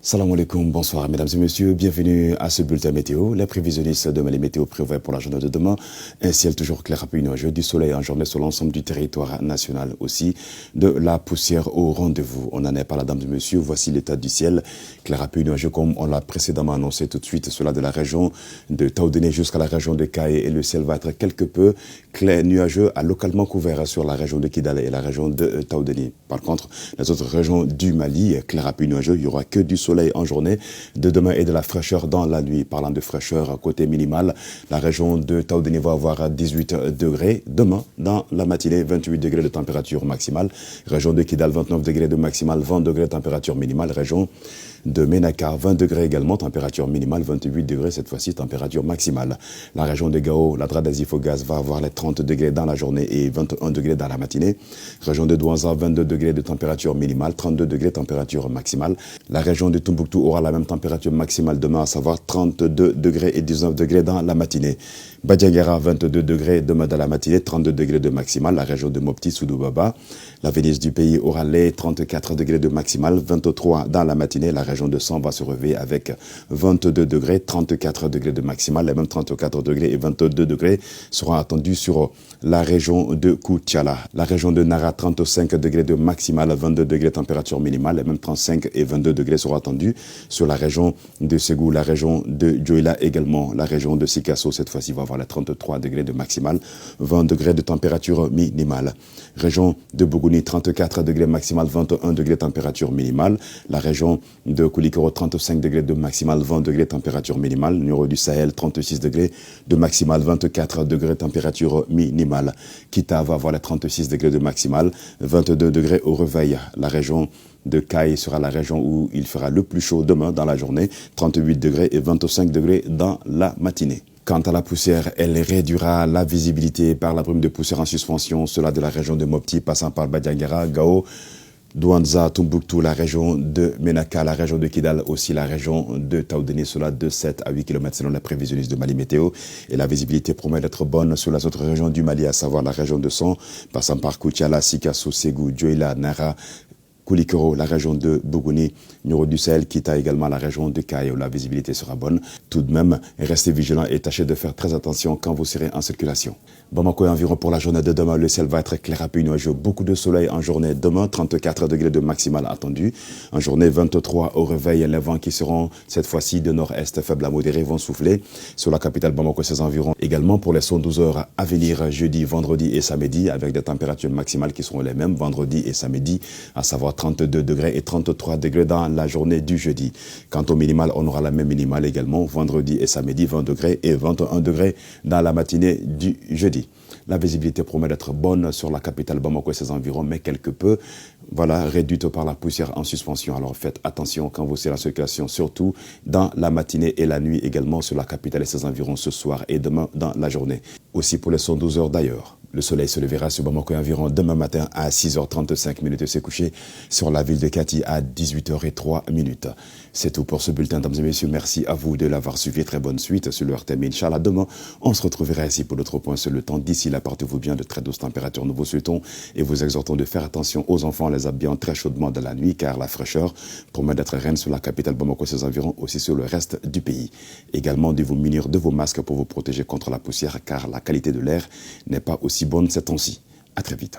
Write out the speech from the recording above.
Salam alaikum, bonsoir mesdames et messieurs, bienvenue à ce bulletin météo. Les prévisionnistes de Mali Météo prévoient pour la journée de demain un ciel toujours clair à peu nuageux, du soleil en journée sur l'ensemble du territoire national aussi, de la poussière au rendez-vous. On n'en est pas là, mesdames et messieurs, voici l'état du ciel, clair à peu nuageux comme on l'a précédemment annoncé tout de suite, cela de la région de Taoudéni jusqu'à la région de Kaye, et le ciel va être quelque peu clair nuageux à localement couvert sur la région de Kidal et la région de Taoudéni. Par contre, les autres régions du Mali, clair à peu nuageux, il n'y aura que du soleil en journée de demain et de la fraîcheur dans la nuit. Parlant de fraîcheur côté minimal, la région de Taoudéni va avoir 18 degrés. Demain, dans la matinée, 28 degrés de température maximale. Région de Kidal, 29 degrés de maximale, 20 degrés de température minimale. Région de Ménaka, 20 degrés également, température minimale, 28 degrés cette fois-ci, température maximale. La région de Gao, la Dradazifogaz va avoir les 30 degrés dans la journée et 21 degrés dans la matinée. Région de Douanza, 22 degrés de température minimale, 32 degrés de température maximale. La région de Tombouctou aura la même température maximale demain, à savoir 32 degrés et 19 degrés dans la matinée. Badiagara, 22 degrés demain dans la matinée, 32 degrés de maximale. La région de Mopti, Soudoubaba. La Venise du pays aura les 34 degrés de maximale, 23 dans la matinée. La région de San va se réveiller avec 22 degrés, 34 degrés de maximale. Les mêmes 34 degrés et 22 degrés seront attendus sur la région de Koutiala. La région de Nara, 35 degrés de maximale, 22 degrés de température minimale. Les mêmes 35 et 22 degrés seront attendus sur la région de Ségou, la région de Djoïla également. La région de Sikasso, cette fois-ci, va avoir les 33 degrés de maximale, 20 degrés de température minimale. Région de Bougouni, 34 degrés maximale, 21 degrés de température minimale. La région de Koulikoro, 35 degrés de maximale, 20 degrés de température minimale. Numéro du Sahel, 36 degrés de maximale, 24 degrés de température minimale. Kita va avoir les 36 degrés de maximale, 22 degrés au réveil. La région de Kaye sera la région où il fera le plus chaud demain dans la journée, 38 degrés et 25 degrés dans la matinée. Quant à la poussière, elle réduira la visibilité par la brume de poussière en suspension, cela de la région de Mopti, passant par Badiangara, Gao, Douanza, Tombouctou, la région de Ménaka, la région de Kidal, aussi la région de Taoudéni, cela de 7 à 8 km selon les prévisionnistes de Mali Météo. Et la visibilité promet d'être bonne sur les autres régions du Mali, à savoir la région de Son, passant par Koutiala, Sikasso, Ségou, Djoïla, Nara, Koulikoro, la région de Bougouni, Numéro du Sahel, Kita également la région de Kaye, où la visibilité sera bonne. Tout de même, restez vigilants et tâchez de faire très attention quand vous serez en circulation. Bamako et environ pour la journée de demain, le ciel va être clair à peu nuageux. Beaucoup de soleil en journée. Demain, 34 degrés de maximale attendu. En journée, 23 au réveil. Les vents qui seront cette fois-ci de nord-est faibles à modérés vont souffler sur la capitale Bamako et ses environs. Également pour les 112 heures à venir, jeudi, vendredi et samedi, avec des températures maximales qui seront les mêmes vendredi et samedi, à savoir 32 degrés et 33 degrés dans la journée du jeudi. Quant au minimal, on aura la même minimale également vendredi et samedi, 20 degrés et 21 degrés dans la matinée du jeudi. La visibilité promet d'être bonne sur la capitale Bamako et ses environs, mais quelque peu réduite par la poussière en suspension. Alors faites attention quand vous serez en circulation, surtout dans la matinée et la nuit également sur la capitale et ses environs ce soir et demain dans la journée. Aussi pour les 112 heures d'ailleurs. Le soleil se lèvera sur Bamako et environ demain matin à 6h35 et s'est couché sur la ville de Kati à 18h03. C'est tout pour ce bulletin, mesdames et messieurs. Merci à vous de l'avoir suivi. Très bonne suite sur le RTM. Inch'Allah, demain, on se retrouvera ici pour d'autres points sur le temps. D'ici là, portez-vous bien, de très douces températures. Nous vous souhaitons et vous exhortons de faire attention aux enfants, les habillant très chaudement de la nuit, car la fraîcheur promet d'être reine sur la capitale Bamako et ses environs, aussi sur le reste du pays. Également, de vous munir de vos masques pour vous protéger contre la poussière, car la qualité de l'air n'est pas aussi bonne ces temps-ci. À très vite.